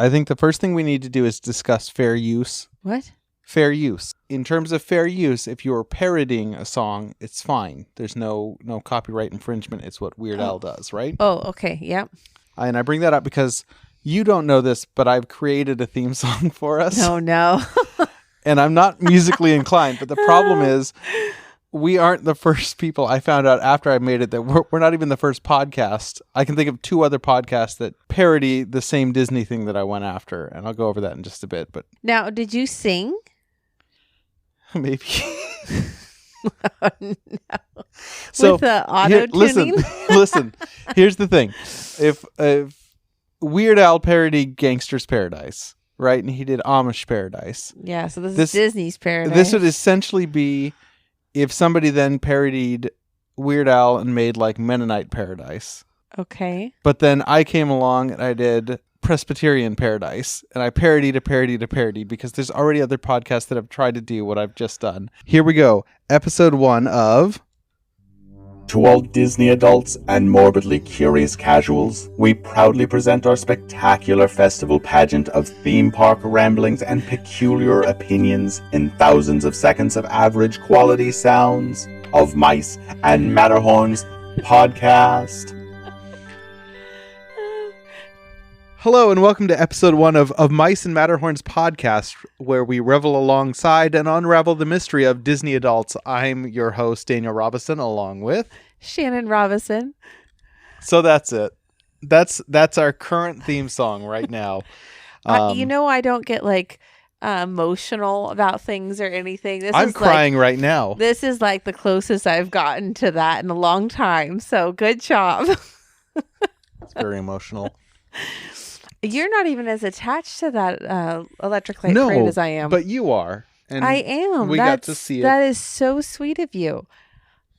I think the first thing we need to do is discuss fair use. What? Fair use. In terms of fair use, if you're parodying a song, it's fine. There's no copyright infringement. It's what Weird Al does, right? Oh, okay. Yep. And I bring that up because you don't know this, but I've created a theme song for us. No. And I'm not musically inclined, but the problem is we aren't the first people. I found out after I made it that we're not even the first podcast. I can think of 2 other podcasts that parody the same Disney thing that I went after, and I'll go over that in just a bit. But now, did you sing? Maybe. Oh, no. So with the auto-tuning? Listen. Here's the thing. If Weird Al parodied Gangster's Paradise, right? And he did Amish Paradise. Yeah, so this is Disney's Paradise. This would essentially be if somebody then parodied Weird Al and made like Mennonite Paradise. Okay. But then I came along and I did Presbyterian Paradise, and I parodied a parody because there's already other podcasts that have tried to do what I've just done. Here we go. Episode 1 of... To all Disney adults and morbidly curious casuals, we proudly present our spectacular festival pageant of theme park ramblings and peculiar opinions in thousands of seconds of average quality sounds of Mice and Matterhorns podcast. Hello and welcome to episode 1 of Mice and Matterhorns podcast, where we revel alongside and unravel the mystery of Disney adults. I'm your host, Daniel Robison, along with... Shannon Robison. So that's it. That's our current theme song right now. I don't get like emotional about things or anything. I'm crying right now. This is like the closest I've gotten to that in a long time. So good job. It's very emotional. You're not even as attached to that electric light parade as I am. But you are. And I am. We got to see it. That is so sweet of you.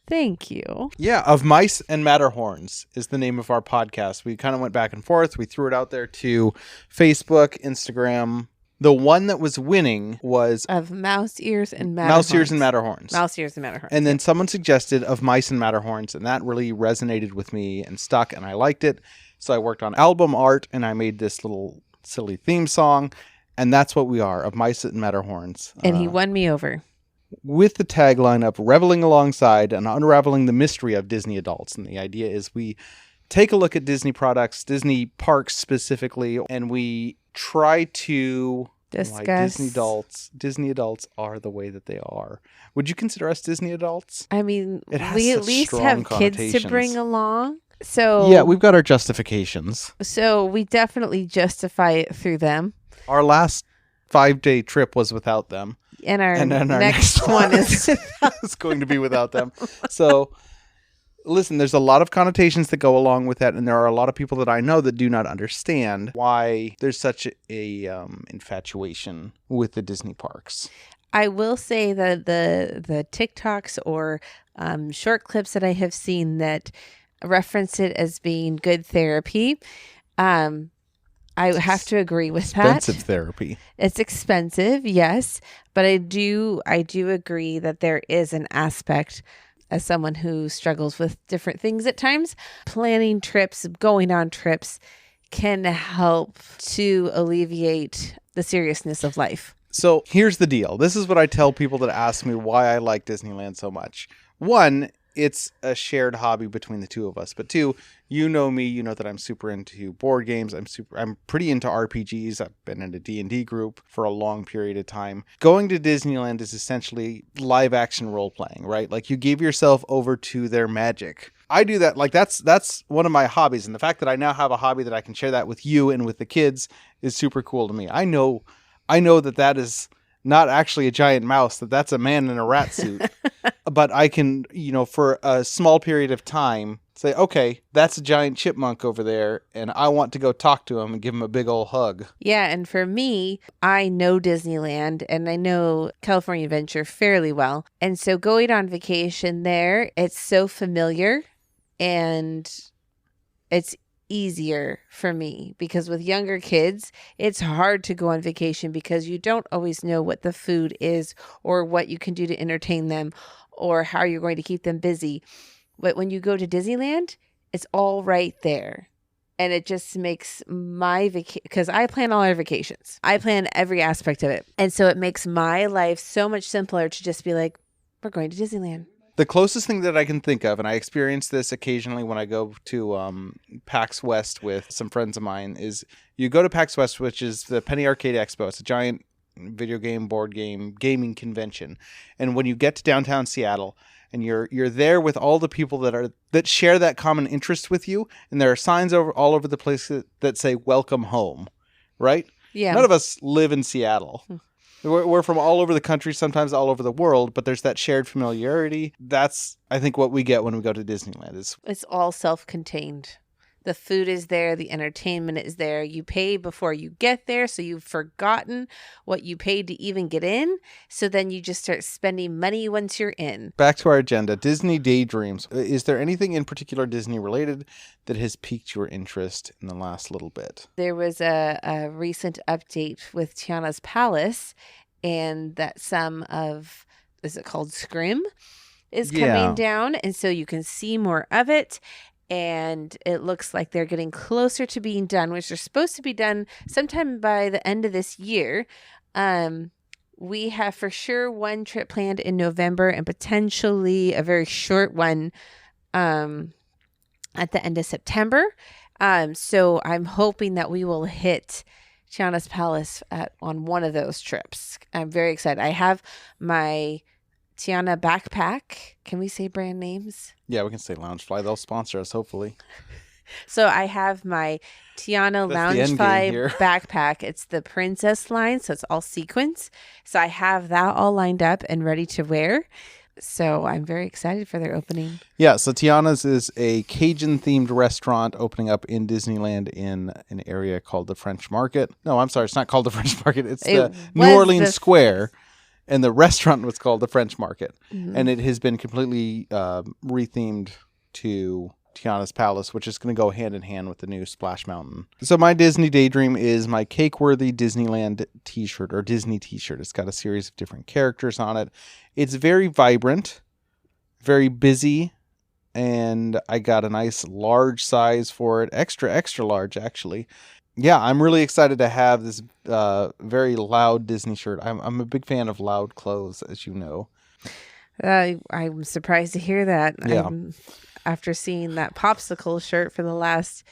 Thank you. Yeah, Of Mice and Matterhorns is the name of our podcast. We kind of went back and forth. We threw it out there to Facebook, Instagram. The one that was winning was... Of Mouse Ears and Matterhorns. Mouse Ears and Matterhorns. Mouse Ears and Matterhorns. And then someone suggested Of Mice and Matterhorns, and that really resonated with me and stuck, and I liked it. So I worked on album art, and I made this little silly theme song, and that's what we are, Of Mice and Matterhorns. And he won me over. With the tagline of reveling alongside and unraveling the mystery of Disney adults. And the idea is we take a look at Disney products, Disney parks specifically, and we try to discuss why Disney adults are the way that they are. Would you consider us Disney adults? I mean, we at least have kids to bring along. So yeah, we've got our justifications. So we definitely justify it through them. Our last 5-day trip was without them. And our next one is going to be without them. So listen, there's a lot of connotations that go along with that. And there are a lot of people that I know that do not understand why there's such a infatuation with the Disney parks. I will say that the TikToks or short clips that I have seen that reference it as being good therapy, I have to agree with that. Expensive therapy. It's expensive, yes, but I do agree that there is an aspect, as someone who struggles with different things at times, planning trips, going on trips can help to alleviate the seriousness of life. So here's the deal. This is what I tell people that ask me why I like Disneyland so much. 1, it's a shared hobby between the two of us. But 2, you know me, you know that I'm super into board games. I'm pretty into RPGs. I've been in a D&D group for a long period of time. Going to Disneyland is essentially live action role playing, right? Like you give yourself over to their magic. I do that. Like that's one of my hobbies. And the fact that I now have a hobby that I can share that with you and with the kids is super cool to me. I know that is not actually a giant mouse, that's a man in a rat suit. But I can, for a small period of time, say, okay, that's a giant chipmunk over there, and I want to go talk to him and give him a big old hug. Yeah, and for me, I know Disneyland, and I know California Adventure fairly well. And so going on vacation there, it's so familiar, and it's easier for me because with younger kids, it's hard to go on vacation because you don't always know what the food is or what you can do to entertain them or how you're going to keep them busy. But when you go to Disneyland, it's all right there. And it just makes my because I plan all our vacations. I plan every aspect of it. And so it makes my life so much simpler to just be like, we're going to Disneyland. The closest thing that I can think of, and I experience this occasionally when I go to PAX West with some friends of mine, is you go to PAX West, which is the Penny Arcade Expo. It's a giant video game, board game, gaming convention. And when you get to downtown Seattle, and you're there with all the people that share that common interest with you, and there are signs all over the place that say "Welcome home," right? Yeah. None of us live in Seattle. We're from all over the country, sometimes all over the world, but there's that shared familiarity. That's, I think, what we get when we go to Disneyland. It's all self-contained. The food is there. The entertainment is there. You pay before you get there, so you've forgotten what you paid to even get in. So then you just start spending money once you're in. Back to our agenda, Disney daydreams. Is there anything in particular Disney related that has piqued your interest in the last little bit? There was a recent update with Tiana's Palace, and that some of, is it called Scrim, is coming down. And so you can see more of it. And it looks like they're getting closer to being done, which are supposed to be done sometime by the end of this year. We have for sure one trip planned in November and potentially a very short one at the end of September. So I'm hoping that we will hit Tiana's Palace on one of those trips. I'm very excited. I have my Tiana backpack. Can we say brand names? Yeah, we can say Loungefly. They'll sponsor us, hopefully. So I have my Tiana Loungefly backpack. It's the princess line, so it's all sequins. So I have that all lined up and ready to wear. So I'm very excited for their opening. Yeah, so Tiana's is a Cajun-themed restaurant opening up in Disneyland in an area called the French Market. No, I'm sorry, it's not called the French Market. It's the New Orleans Square. And the restaurant was called the French Market. Mm-hmm. And it has been completely rethemed to Tiana's Palace, which is going to go hand in hand with the new Splash Mountain. So my Disney daydream is my cake-worthy Disneyland t-shirt or Disney t-shirt. It's got a series of different characters on it. It's very vibrant, very busy, and I got a nice large size for it. Extra, extra large, actually. Yeah, I'm really excited to have this very loud Disney shirt. I'm a big fan of loud clothes, as you know. I'm surprised to hear that. Yeah. After seeing that popsicle shirt for the last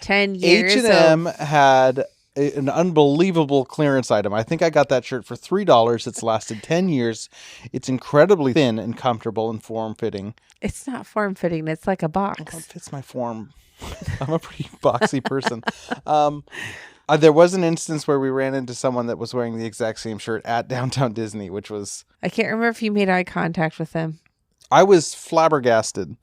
10 years. H&M had an unbelievable clearance item. I think I got that shirt for $3. It's lasted 10 years. It's incredibly thin and comfortable and form-fitting. It's not form-fitting. It's like a box. Well, it fits my form. I'm a pretty boxy person. There was an instance where we ran into someone that was wearing the exact same shirt at Downtown Disney, which was... I can't remember if you made eye contact with them. I was flabbergasted.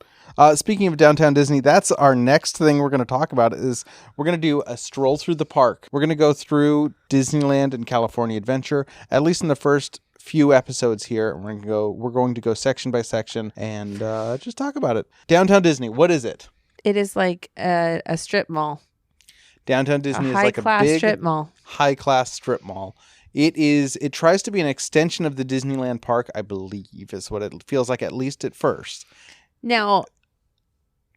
Speaking of Downtown Disney, that's our next thing we're going to talk about is we're going to do a stroll through the park. We're going to go through Disneyland and California Adventure, at least in the first few episodes here. We're going to go section by section and just talk about it. Downtown Disney, what is it? It is like a strip mall. Downtown Disney is like a big strip mall. High-class strip mall. It tries to be an extension of the Disneyland park, I believe, is what it feels like, at least at first. Now,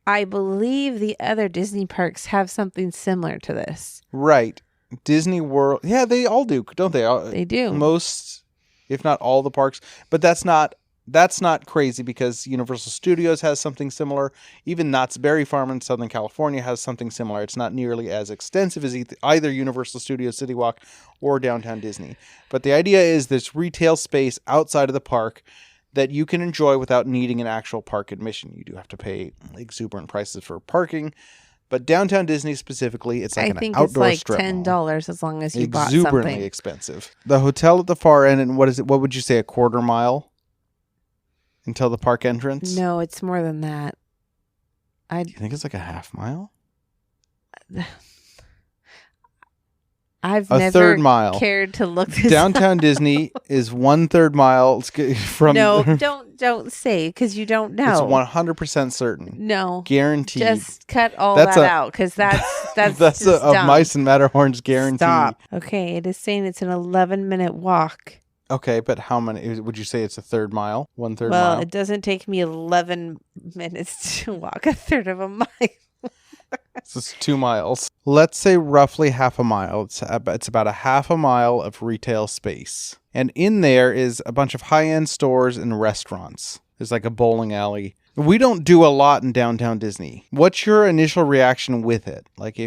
I believe the other Disney parks have something similar to this. Right. Disney World. Yeah, they all do, don't they? They do. Most, if not all the parks. But that's not crazy because Universal Studios has something similar. Even Knott's Berry Farm in Southern California has something similar. It's not nearly as extensive as either Universal Studios City Walk or Downtown Disney. But the idea is this retail space outside of the park that you can enjoy without needing an actual park admission. You do have to pay exuberant prices for parking. But Downtown Disney specifically, it's like an outdoor strip mall. I think it's like $10 as long as you bought something. Exuberantly expensive. The hotel at the far end, and what is it? What would you say, a quarter mile until the park entrance? No, it's more than that. Do you think it's like a half mile? I've a never third mile. Cared to look this Downtown up. Disney is 1/3 mile from. No, don't say because you don't know. It's 100% certain. No, guaranteed. Just cut all that out because that's that's just of dumb. Mice and Matterhorns guarantee. Stop. Okay, it is saying it's an 11-minute walk. Okay, but how many would you say it's a third mile? 1/3 mile. Well, it doesn't take me 11 minutes to walk a third of a mile. This is 2 miles. Let's say roughly half a mile. It's about a half a mile of retail space. And in there is a bunch of high-end stores and restaurants. There's like a bowling alley. We don't do a lot in downtown Disney. What's your initial reaction with it? Like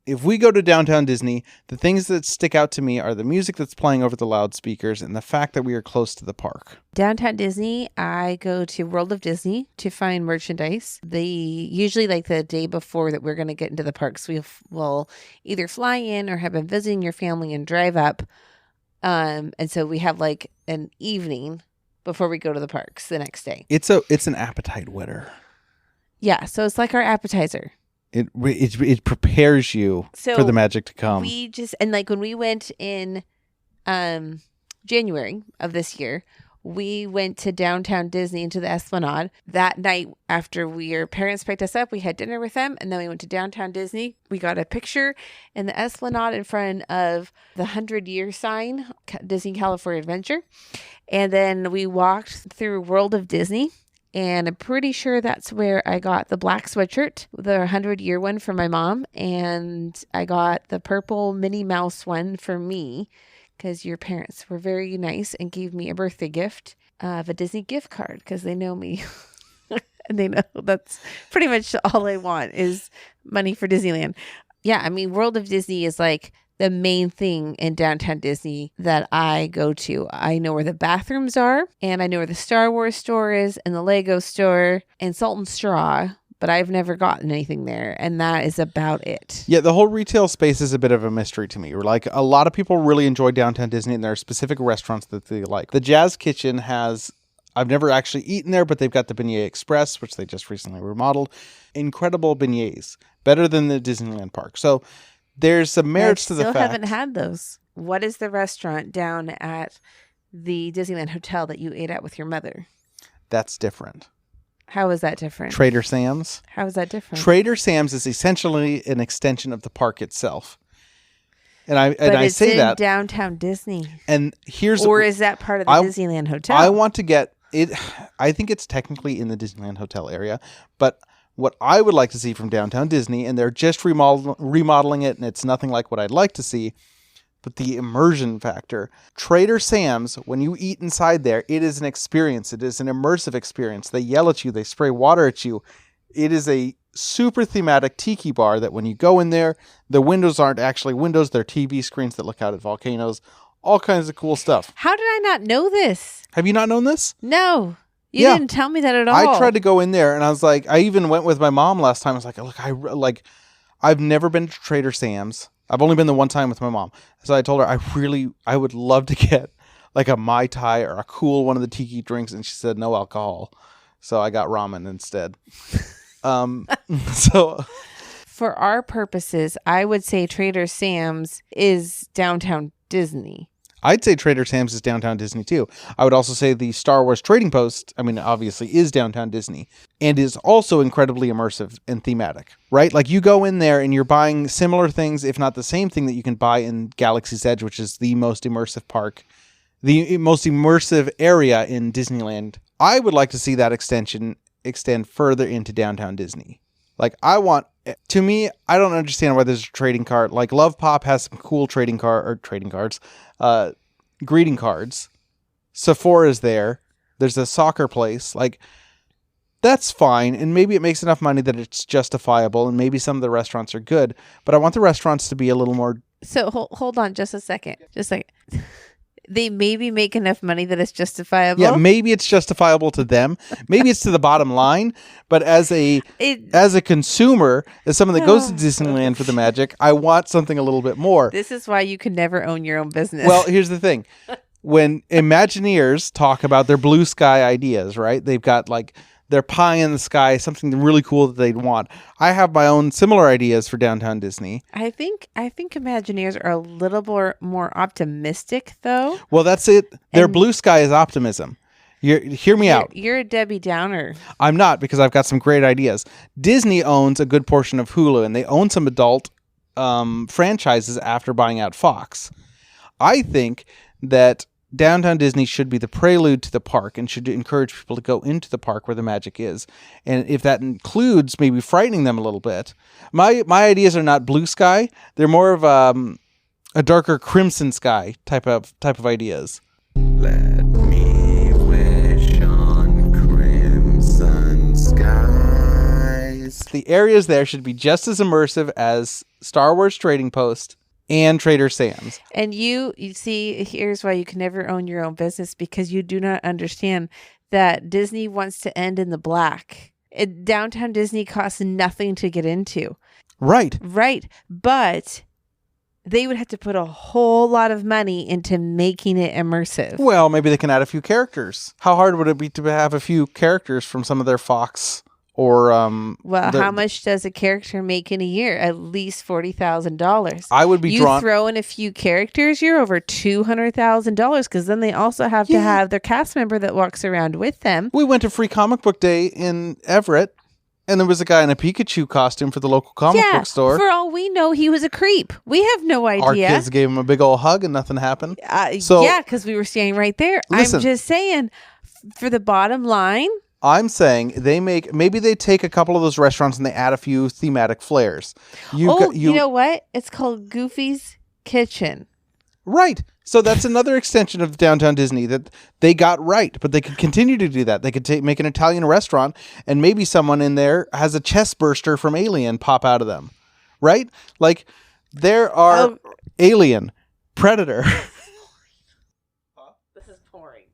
if we go to downtown Disney, the things that stick out to me are the music that's playing over the loudspeakers and the fact that we are close to the park. Downtown Disney, I go to World of Disney to find merchandise. Usually like the day before that we're going to get into the parks, we will either fly in or have been visiting your family and drive up. And so we have like an evening before we go to the parks the next day. It's an appetite whetter. Yeah, so it's like our appetizer. It prepares you for the magic to come. Like when we went in January of this year, we went to downtown Disney into the Esplanade. That night after our parents picked us up, we had dinner with them, and then we went to downtown Disney. We got a picture in the Esplanade in front of the 100-year sign, Disney California Adventure. And then we walked through World of Disney. And I'm pretty sure that's where I got the black sweatshirt, the 100-year one for my mom. And I got the purple Minnie Mouse one for me because your parents were very nice and gave me a birthday gift of a Disney gift card because they know me. And they know that's pretty much all I want is money for Disneyland. Yeah, I mean, World of Disney is like the main thing in downtown Disney that I go to. I know where the bathrooms are, and I know where the Star Wars store is, and the Lego store, and Salt and Straw, but I've never gotten anything there, and that is about it. Yeah, the whole retail space is a bit of a mystery to me. Like, a lot of people really enjoy downtown Disney, and there are specific restaurants that they like. The Jazz Kitchen I've never actually eaten there, but they've got the Beignet Express, which they just recently remodeled. Incredible beignets. Better than the Disneyland park. So there's some merits to the fact. I still haven't had those. What is the restaurant down at the Disneyland Hotel that you ate at with your mother? That's different. How is that different? Trader Sam's. How is that different? Trader Sam's is essentially an extension of the park itself. And I it's say in that downtown Disney. And or is that part of the Disneyland Hotel? I want to get it. I think it's technically in the Disneyland Hotel area, but what I would like to see from downtown Disney, and they're just remodeling it, and it's nothing like what I'd like to see, but the immersion factor. Trader Sam's, when you eat inside there, it is an experience. It is an immersive experience. They yell at you. They spray water at you. It is a super thematic tiki bar that when you go in there, the windows aren't actually windows. They're TV screens that look out at volcanoes. All kinds of cool stuff. How did I not know this? Have you not known this? No. You didn't tell me that at all. I tried to go in there, and I was like, I even went with my mom last time. I was like, look, I've never been to Trader Sam's. I've only been the one time with my mom. So I told her I would love to get like a Mai Tai or a cool one of the tiki drinks, and she said no alcohol. So I got ramen instead. So for our purposes, I would say Trader Sam's is downtown Disney. I'd say Trader Sam's is downtown Disney too. I would also say the Star Wars Trading Post, obviously is downtown Disney and is also incredibly immersive and thematic, right? Like you go in there and you're buying similar things, if not the same thing that you can buy in Galaxy's Edge, which is the most immersive park, the most immersive area in Disneyland. I would like to see that extend further into downtown Disney. Like to me, I don't understand why there's a trading card. Like Love Pop has some cool greeting cards. Sephora's there. There's a soccer place. Like that's fine. And maybe it makes enough money that it's justifiable. And maybe some of the restaurants are good, but I want the restaurants to be a little more. So hold on just a second. They maybe make enough money that it's justifiable. Yeah, maybe it's justifiable to them. Maybe it's to the bottom line. But as a consumer, as someone that goes to Disneyland for the magic, I want something a little bit more. This is why you can never own your own business. Well, here's the thing. When Imagineers talk about their blue sky ideas, right? They've got like their pie in the sky, something really cool that they'd want. I have my own similar ideas for downtown Disney. I think Imagineers are a little more optimistic, though. Well, that's it. Their blue sky is optimism. Hear me out. You're a Debbie Downer. I'm not, because I've got some great ideas. Disney owns a good portion of Hulu, and they own some adult franchises after buying out Fox. I think that Downtown Disney should be the prelude to the park and should encourage people to go into the park where the magic is. And if that includes maybe frightening them a little bit, my ideas are not blue sky. They're more of a darker crimson sky type of ideas. Let me wish on crimson skies. The areas there should be just as immersive as Star Wars Trading Post and Trader Sam's. And you see, here's why you can never own your own business, because you do not understand that Disney wants to end in the black. Downtown Disney costs nothing to get into. Right. Right. But they would have to put a whole lot of money into making it immersive. Well, maybe they can add a few characters. How hard would it be to have a few characters from some of their Fox or how much does a character make in a year? At least $40,000. I would be drawn. You throw in a few characters, you're over $200,000, because then they also have to have their cast member that walks around with them. We went to Free Comic Book Day in Everett, and there was a guy in a Pikachu costume for the local comic book store. For all we know, he was a creep. We have no idea. Our kids gave him a big old hug and nothing happened. Because we were standing right there. Listen, I'm just saying, for the bottom line, I'm saying maybe they take a couple of those restaurants and they add a few thematic flares. You know what? It's called Goofy's Kitchen. Right. So that's another extension of Downtown Disney that they got right, but they could continue to do that. They could make an Italian restaurant, and maybe someone in there has a chest burster from Alien pop out of them. Right? Like, there are Alien, Predator. This is boring.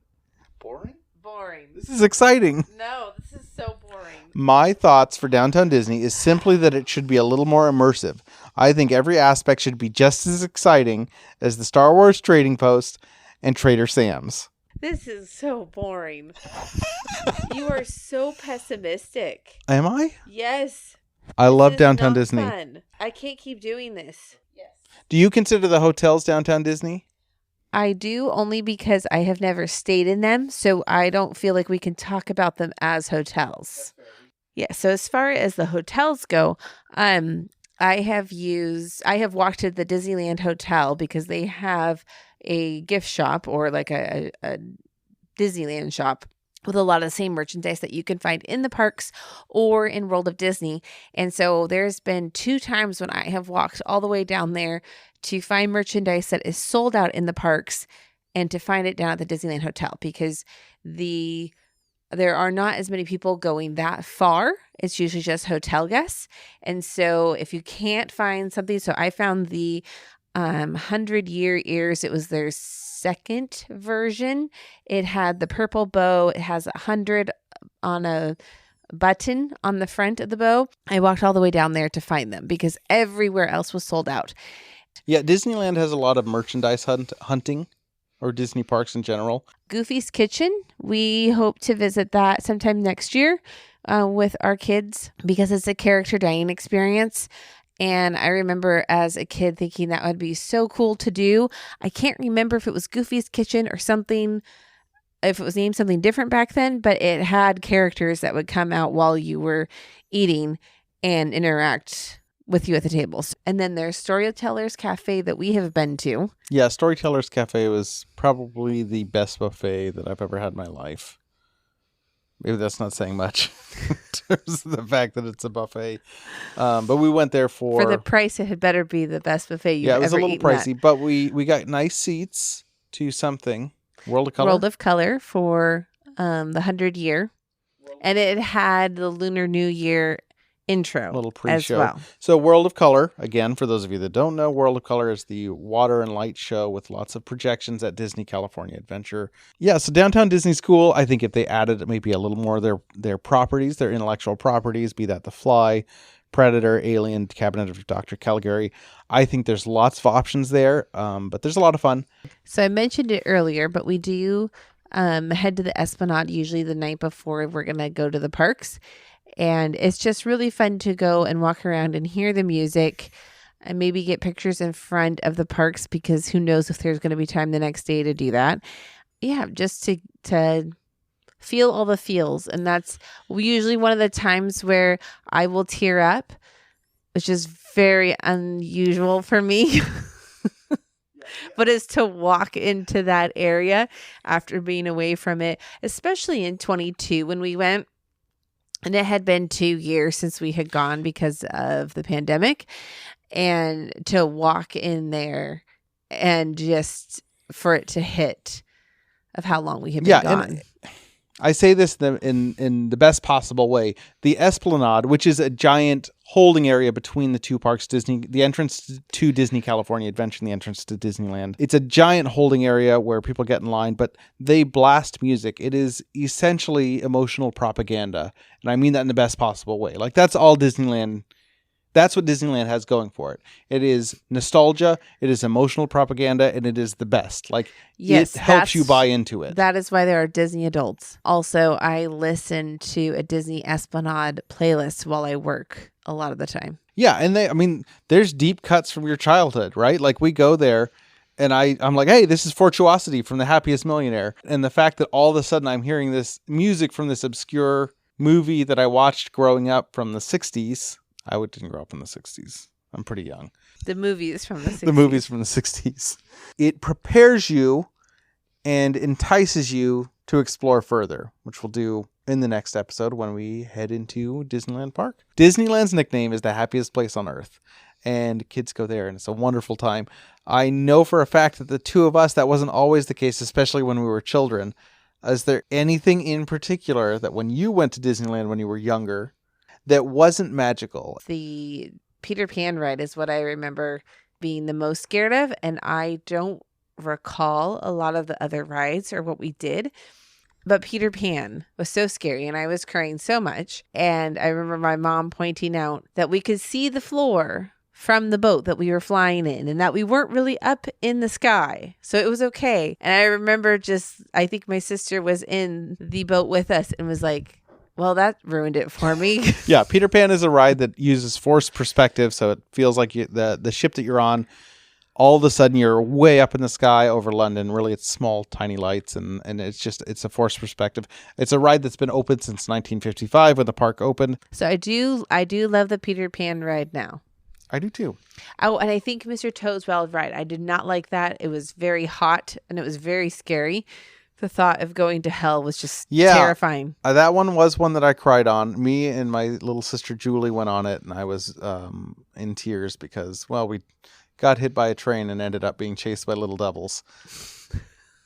Boring? Boring. This is exciting. No, this is so boring. My thoughts for Downtown Disney is simply that it should be a little more immersive. I think every aspect should be just as exciting as the Star Wars Trading Post and Trader Sam's. This is so boring. You are so pessimistic. Am I? Yes. I love Downtown Disney. Fun. I can't keep doing this. Yes. Do you consider the hotels Downtown Disney? I do, only because I have never stayed in them, so I don't feel like we can talk about them as hotels. Yeah, so as far as the hotels go, I have walked to the Disneyland Hotel because they have a gift shop, or like a Disneyland shop, with a lot of the same merchandise that you can find in the parks or in World of Disney. And so there's been 2 times when I have walked all the way down there to find merchandise that is sold out in the parks and to find it down at the Disneyland Hotel, because there are not as many people going that far. It's usually just hotel guests. And so if you can't find something, so I found the 100-year ears. It was their second version. It had the purple bow. It has 100 on a button on the front of the bow. I walked all the way down there to find them because everywhere else was sold out. Yeah, Disneyland has a lot of merchandise hunting, or Disney parks in general. Goofy's Kitchen, we hope to visit that sometime next year with our kids, because it's a character dining experience. And I remember as a kid thinking that would be so cool to do. I can't remember if it was Goofy's Kitchen or something, if it was named something different back then, but it had characters that would come out while you were eating and interact with you at the tables. And then there's Storytellers Cafe that we have been to. Yeah, Storytellers Cafe was probably the best buffet that I've ever had in my life. Maybe that's not saying much in terms of the fact that it's a buffet. But we went there for the price. It had better be the best buffet you've ever eaten. Yeah, it was a little pricey, but we got nice seats to something. World of Color. World of Color for the 100-year. And it had the Lunar New Year intro, little pre-show as well. So World of Color, again, for those of you that don't know, World of Color is the water and light show with lots of projections at Disney California Adventure. Yeah, so Downtown Disney's cool. I think if they added maybe a little more of their properties, their intellectual properties, be that The Fly, Predator, Alien, Cabinet of Dr. Caligari, I think there's lots of options there, but there's a lot of fun. So I mentioned it earlier, but we do head to the Esplanade usually the night before we're going to go to the parks. And it's just really fun to go and walk around and hear the music and maybe get pictures in front of the parks, because who knows if there's going to be time the next day to do that. Yeah, just to feel all the feels. And that's usually one of the times where I will tear up, which is very unusual for me. but it's to walk into that area after being away from it, especially in 22 when we went. And it had been 2 years since we had gone because of the pandemic. And to walk in there and just for it to hit of how long we had been gone. And I say this in the best possible way. The Esplanade, which is a giant holding area between the two parks, the entrance to Disney California Adventure and the entrance to Disneyland. It's a giant holding area where people get in line, but they blast music. It is essentially emotional propaganda. And I mean that in the best possible way. Like that's all Disneyland. That's what Disneyland has going for it. It is nostalgia, it is emotional propaganda, and it is the best. Like, yes, it helps you buy into it. That is why there are Disney adults. Also, I listen to a Disney Esplanade playlist while I work a lot of the time. Yeah, and there's deep cuts from your childhood, right? Like, we go there, and I'm like, hey, this is Fortuosity from The Happiest Millionaire. And the fact that all of a sudden I'm hearing this music from this obscure movie that I watched growing up from the 60s. I didn't grow up in the 60s. I'm pretty young. The movies from the 60s. The movies from the 60s. It prepares you and entices you to explore further, which we'll do in the next episode when we head into Disneyland Park. Disneyland's nickname is the happiest place on earth, and kids go there, and it's a wonderful time. I know for a fact that the two of us, that wasn't always the case, especially when we were children. Is there anything in particular that when you went to Disneyland when you were younger that wasn't magical? The Peter Pan ride is what I remember being the most scared of, and I don't recall a lot of the other rides or what we did. But Peter Pan was so scary, and I was crying so much. And I remember my mom pointing out that we could see the floor from the boat that we were flying in, and that we weren't really up in the sky. So it was okay. And I remember I think my sister was in the boat with us and was like, well, that ruined it for me. Yeah, Peter Pan is a ride that uses forced perspective, so it feels like the ship that you're on, all of a sudden you're way up in the sky over London. Really, it's small, tiny lights, and it's a forced perspective. It's a ride that's been open since 1955 when the park opened. So I do love the Peter Pan ride now. I do too. Oh, and I think Mr. Toad's Wild Ride. I did not like that. It was very hot and it was very scary. The thought of going to hell was just terrifying. That one was one that I cried on. Me and my little sister Julie went on it, and I was in tears because, well, we got hit by a train and ended up being chased by little devils.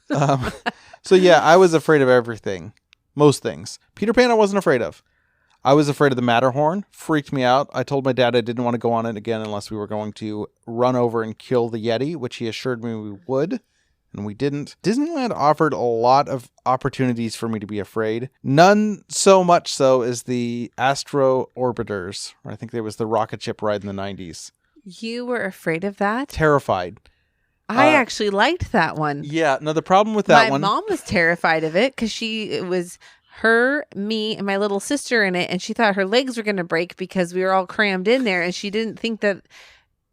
So yeah, I was afraid of everything. Most things. Peter Pan I wasn't afraid of. I was afraid of the Matterhorn. Freaked me out. I told my dad I didn't want to go on it again unless we were going to run over and kill the Yeti, which he assured me we would. And we didn't. Disneyland offered a lot of opportunities for me to be afraid. None so much so as the Astro Orbiters, or I think there was the rocket ship ride in the 90s. You were afraid of that? Terrified. I actually liked that one. Yeah, no, the problem with that one... My mom was terrified of it because it was her, me, and my little sister in it, and she thought her legs were going to break because we were all crammed in there, and she didn't think that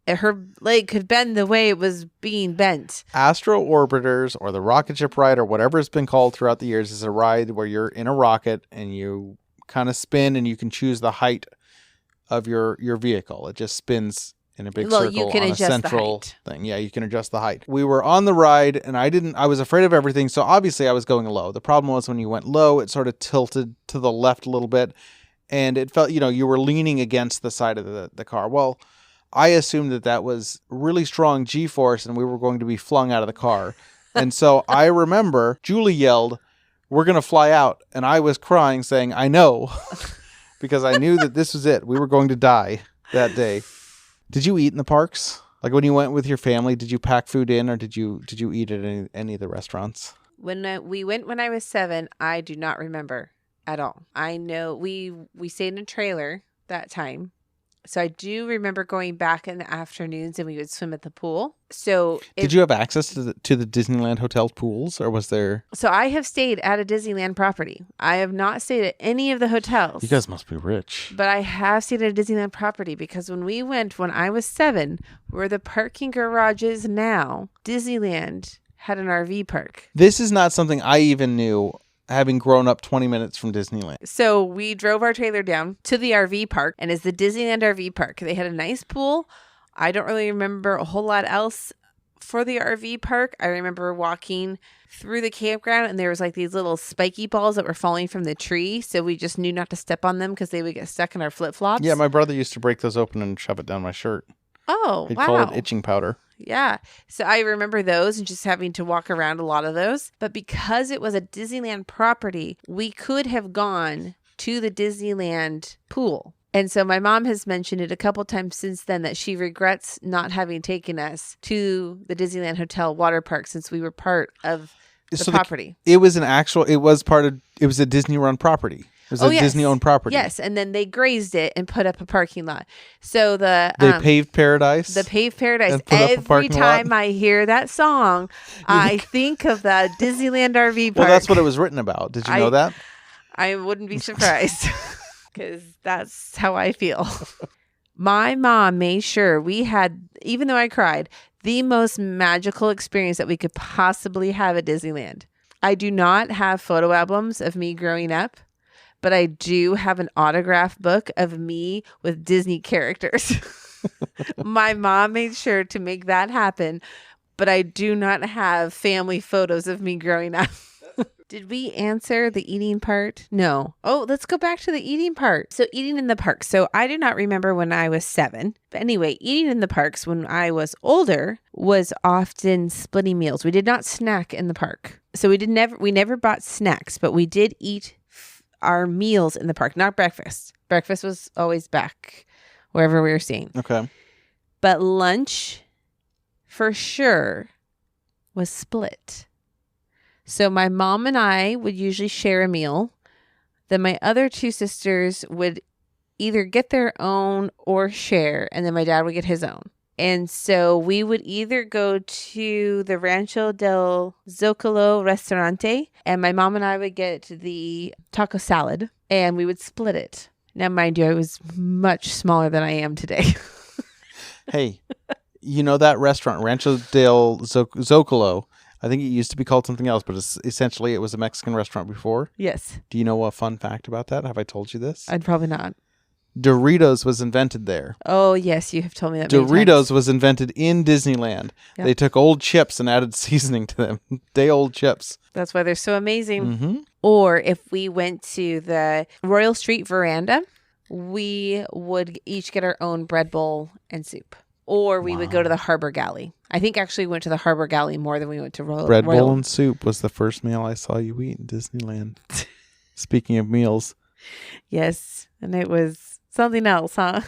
her leg could bend the way it was being bent. Astro Orbiters, or the rocket ship ride, or whatever it's been called throughout the years, is a ride where you're in a rocket and you kind of spin and you can choose the height of your vehicle. It just spins in a big circle you can on a adjust central the height. thing. Yeah, you can adjust the height. We were on the ride and I was afraid of everything. So obviously I was going low. The problem was when you went low, it sort of tilted to the left a little bit and it felt, you were leaning against the side of the car. Well, I assumed that was really strong G-force and we were going to be flung out of the car. And so I remember Julie yelled, "We're going to fly out." And I was crying saying, "I know," because I knew that this was it. We were going to die that day. Did you eat in the parks? Like when you went with your family, did you pack food in or did you eat at any of the restaurants? When we went when I was 7, I do not remember at all. I know we stayed in a trailer that time. So I do remember going back in the afternoons and we would swim at the pool. So did you have access to the Disneyland hotel pools or was there? So I have stayed at a Disneyland property. I have not stayed at any of the hotels. You guys must be rich. But I have stayed at a Disneyland property because when we went when I was 7, where the parking garage is now, Disneyland had an RV park. This is not something I even knew, having grown up 20 minutes from Disneyland. So we drove our trailer down to the RV park, and it's the Disneyland RV park. They had a nice pool. I don't really remember a whole lot else for the RV park, I remember walking through the campground and there was like these little spiky balls that were falling from the tree. So we just knew not to step on them because they would get stuck in our flip-flops. Yeah, my brother used to break those open and shove it down my shirt. Oh, He'd wow. call it itching powder. Yeah. So I remember those and just having to walk around a lot of those. But because it was a Disneyland property, we could have gone to the Disneyland pool. And so my mom has mentioned it a couple times since then that she regrets not having taken us to the Disneyland Hotel water park since we were part of the property. It was a Disney run property. It was a Disney owned property. Yes. And then they grazed it and put up a parking lot. So they paved paradise. Every time I hear that song, I think of the Disneyland RV park. Well, that's what it was written about. Did you know that? I wouldn't be surprised. Because that's how I feel. My mom made sure we had, even though I cried, the most magical experience that we could possibly have at Disneyland. I do not have photo albums of me growing up, but I do have an autograph book of me with Disney characters. My mom made sure to make that happen, but I do not have family photos of me growing up. Did we answer the eating part? No. Oh, let's go back to the eating part. So eating in the park. So I do not remember when I was 7. But anyway, eating in the parks when I was older was often splitting meals. We did not snack in the park. So we never bought snacks, but we did eat our meals in the park, not breakfast. Breakfast was always back wherever we were staying. Okay. But lunch for sure was split. So my mom and I would usually share a meal. Then my other 2 sisters would either get their own or share. And then my dad would get his own. And so we would either go to the Rancho del Zocalo Restaurante. And my mom and I would get the taco salad. And we would split it. Now, mind you, I was much smaller than I am today. Hey, you know that restaurant, Rancho del Zocalo? I think it used to be called something else, but essentially it was a Mexican restaurant before. Yes. Do you know a fun fact about that? Have I told you this? I'd probably not. Doritos was invented there. Oh, yes. You have told me that. Doritos was invented in Disneyland. Yep. They took old chips and added seasoning to them. Day-old chips. That's why they're so amazing. Mm-hmm. Or if we went to the Royal Street Veranda, we would each get our own bread bowl and soup. Or we would go to the Harbor Galley. I think actually we went to the Harbor Galley more than we went to Royal. Bread bowl and soup was the first meal I saw you eat in Disneyland. Speaking of meals. Yes. And it was something else, huh?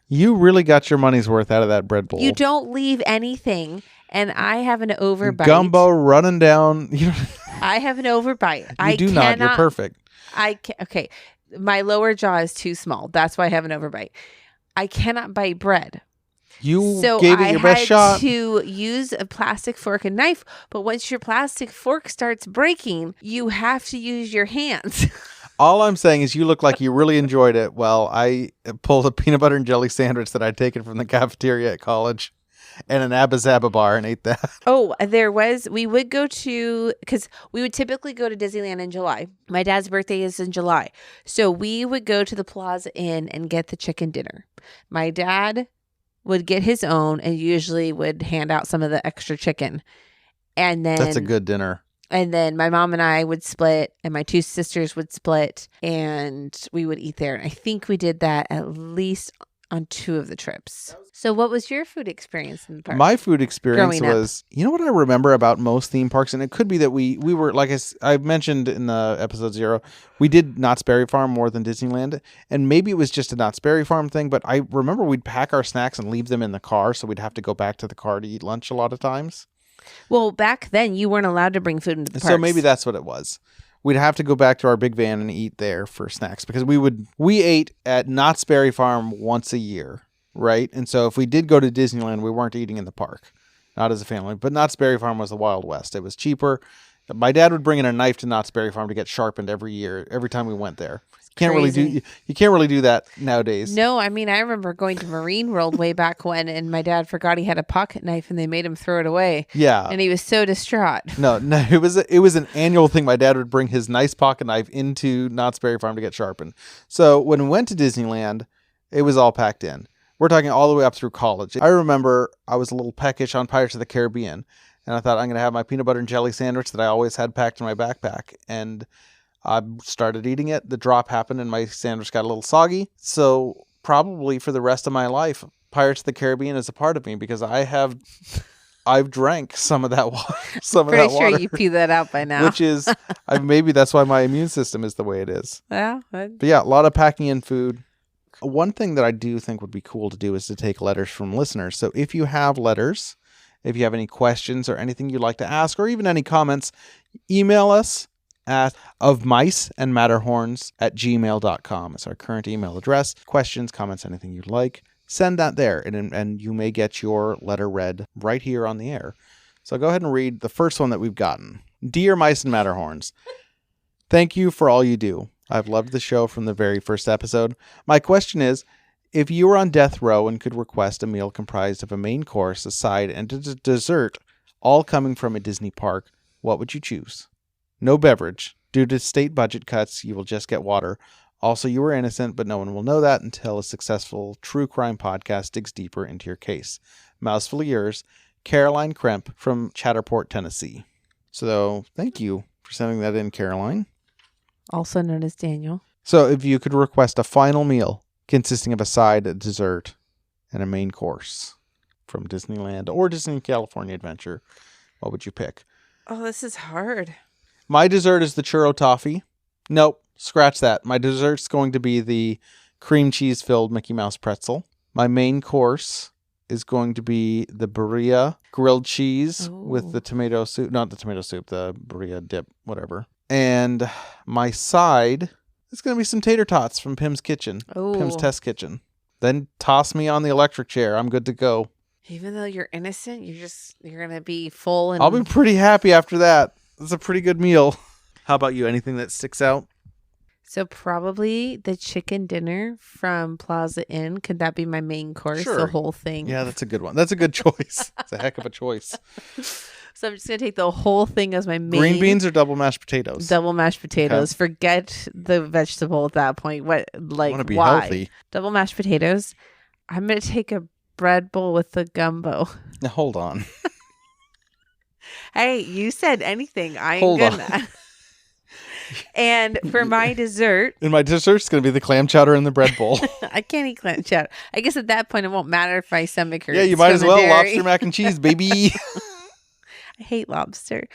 You really got your money's worth out of that bread bowl. You don't leave anything. And I have an overbite. Gumbo running down. I have an overbite. You do not. You're perfect. Okay. My lower jaw is too small. That's why I have an overbite. I cannot bite bread. You gave it your best shot. So I had to use a plastic fork and knife, but once your plastic fork starts breaking, you have to use your hands. All I'm saying is you look like you really enjoyed it. Well, I pulled a peanut butter and jelly sandwich that I'd taken from the cafeteria at college and an Abba Zaba bar and ate that. Oh, we would go to, because we would typically go to Disneyland in July. My dad's birthday is in July. So we would go to the Plaza Inn and get the chicken dinner. My dad would get his own and usually would hand out some of the extra chicken. And then that's a good dinner. And then my mom and I would split and my 2 sisters would split and we would eat there. And I think we did that at least on 2 of the trips. So what was your food experience in the park? My food experience was, you know what I remember about most theme parks? And it could be that we were, like I mentioned in the episode 0, we did Knott's Berry Farm more than Disneyland. And maybe it was just a Knott's Berry Farm thing, but I remember we'd pack our snacks and leave them in the car. So we'd have to go back to the car to eat lunch a lot of times. Well, back then you weren't allowed to bring food into the parks. So maybe that's what it was. We'd have to go back to our big van and eat there for snacks because we ate at Knott's Berry Farm once a year, right? And so if we did go to Disneyland, we weren't eating in the park, not as a family. But Knott's Berry Farm was the Wild West. It was cheaper. My dad would bring in a knife to Knott's Berry Farm to get sharpened every year, every time we went there. You can't really do that nowadays. No, I mean, I remember going to Marine World way back when, and my dad forgot he had a pocket knife, and they made him throw it away. Yeah, and he was so distraught. No, it was an annual thing. My dad would bring his nice pocket knife into Knott's Berry Farm to get sharpened. So when we went to Disneyland, it was all packed in. We're talking all the way up through college. I remember I was a little peckish on Pirates of the Caribbean, and I thought I'm going to have my peanut butter and jelly sandwich that I always had packed in my backpack. And I started eating it. The drop happened, and my sandwich got a little soggy. So probably for the rest of my life, Pirates of the Caribbean is a part of me because I've drank some of that water. Pretty sure you pee that out by now. Which is, maybe that's why my immune system is the way it is. Yeah. But yeah, a lot of packing in food. One thing that I do think would be cool to do is to take letters from listeners. So if you have letters, if you have any questions or anything you'd like to ask, or even any comments, email us at OfMiceandMatterhorns@gmail.com. It's our current email address. Questions, comments, anything you'd like, send that there, and you may get your letter read right here on the air. So go ahead and read the first one that we've gotten. Dear Mice and Matterhorns, thank you for all you do. I've loved the show from the very first episode. My question is, if you were on death row and could request a meal comprised of a main course, a side, and a dessert, all coming from a Disney park, what would you choose? No beverage. Due to state budget cuts, you will just get water. Also, you were innocent, but no one will know that until a successful true crime podcast digs deeper into your case. Mouseful of yours, Caroline Kremp from Chatterport, Tennessee. So, thank you for sending that in, Caroline. Also known as Daniel. So, if you could request a final meal consisting of a side, a dessert, and a main course from Disneyland or Disney California Adventure, what would you pick? Oh, this is hard. My dessert is the churro toffee. Nope, scratch that. My dessert's going to be the cream cheese filled Mickey Mouse pretzel. My main course is going to be the birria grilled cheese with the tomato soup. Not the tomato soup, the birria dip, whatever. And my side is going to be some tater tots from Pim's Kitchen. Pim's Test Kitchen. Then toss me on the electric chair. I'm good to go. Even though you're innocent, you're going to be full. And I'll be pretty happy after that. It's a pretty good meal. How about you? Anything that sticks out? So probably the chicken dinner from Plaza Inn. Could that be my main course? Sure. The whole thing? Yeah, that's a good one. That's a good choice. It's a heck of a choice. So I'm just going to take the whole thing as my main. Green beans or double mashed potatoes? Double mashed potatoes. Okay. Forget the vegetable at that point. What, like, I want to be why? healthy. Double mashed potatoes. I'm going to take a bread bowl with the gumbo. Now, hold on. Hey, you said anything. I'm gonna. And for my dessert. And my dessert's going to be the clam chowder in the bread bowl. I can't eat clam chowder. I guess at that point it won't matter if my stomach hurts. Yeah, you might as well. Lobster mac and cheese, baby. I hate lobster.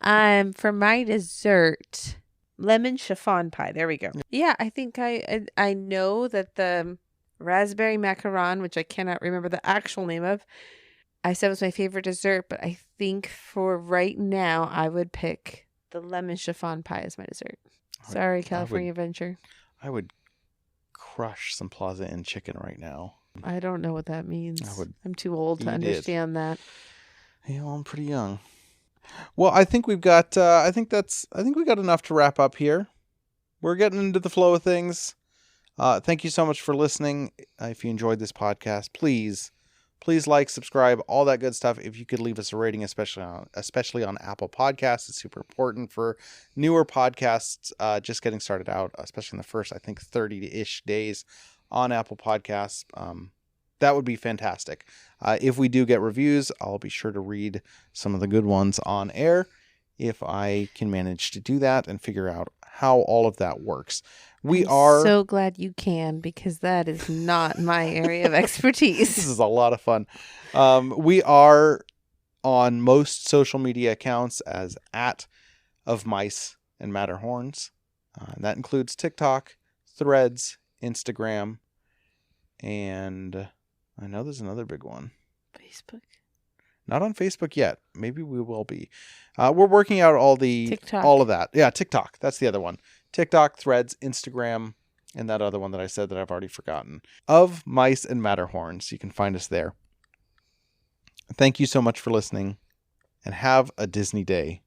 For my dessert, lemon chiffon pie. There we go. Yeah, I think I know that the raspberry macaron, which I cannot remember the actual name of, I said was my favorite dessert, but I think for right now I would pick the lemon chiffon pie as my dessert. Sorry, California Adventure. I would crush some Plaza Inn chicken right now. I don't know what that means. I'm too old to understand that. Yeah, well, I'm pretty young. Well, I think we've got. I think we got enough to wrap up here. We're getting into the flow of things. Thank you so much for listening. If you enjoyed this podcast, please like, subscribe, all that good stuff. If you could leave us a rating, especially on Apple Podcasts, it's super important for newer podcasts just getting started out, especially in the first, I think, 30-ish days on Apple Podcasts. That would be fantastic. If we do get reviews, I'll be sure to read some of the good ones on air if I can manage to do that and figure out how all of that works. I'm so glad you can, because that is not my area of expertise. This is a lot of fun. We are on most social media accounts as @OfMiceandMatterhorns. And that includes TikTok, Threads, Instagram, and I know there's another big one. Facebook. Not on Facebook yet. Maybe we will be. We're working out all of that. Yeah, TikTok. That's the other one. TikTok, Threads, Instagram, and that other one that I said that I've already forgotten. Of Mice and Matterhorns. You can find us there. Thank you so much for listening, and have a Disney day.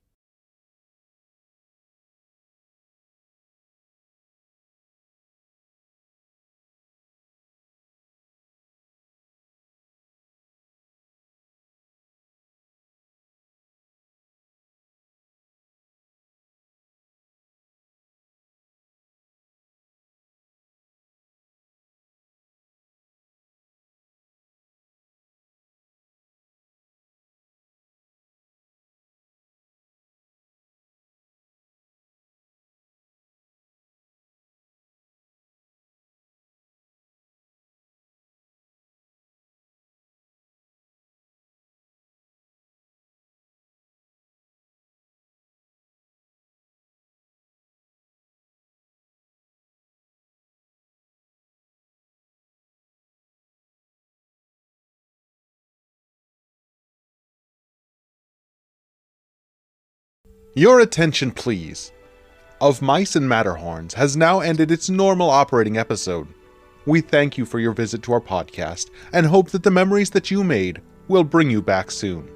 Your attention, please. Of Mice and Matterhorns has now ended its normal operating episode. We thank you for your visit to our podcast and hope that the memories that you made will bring you back soon.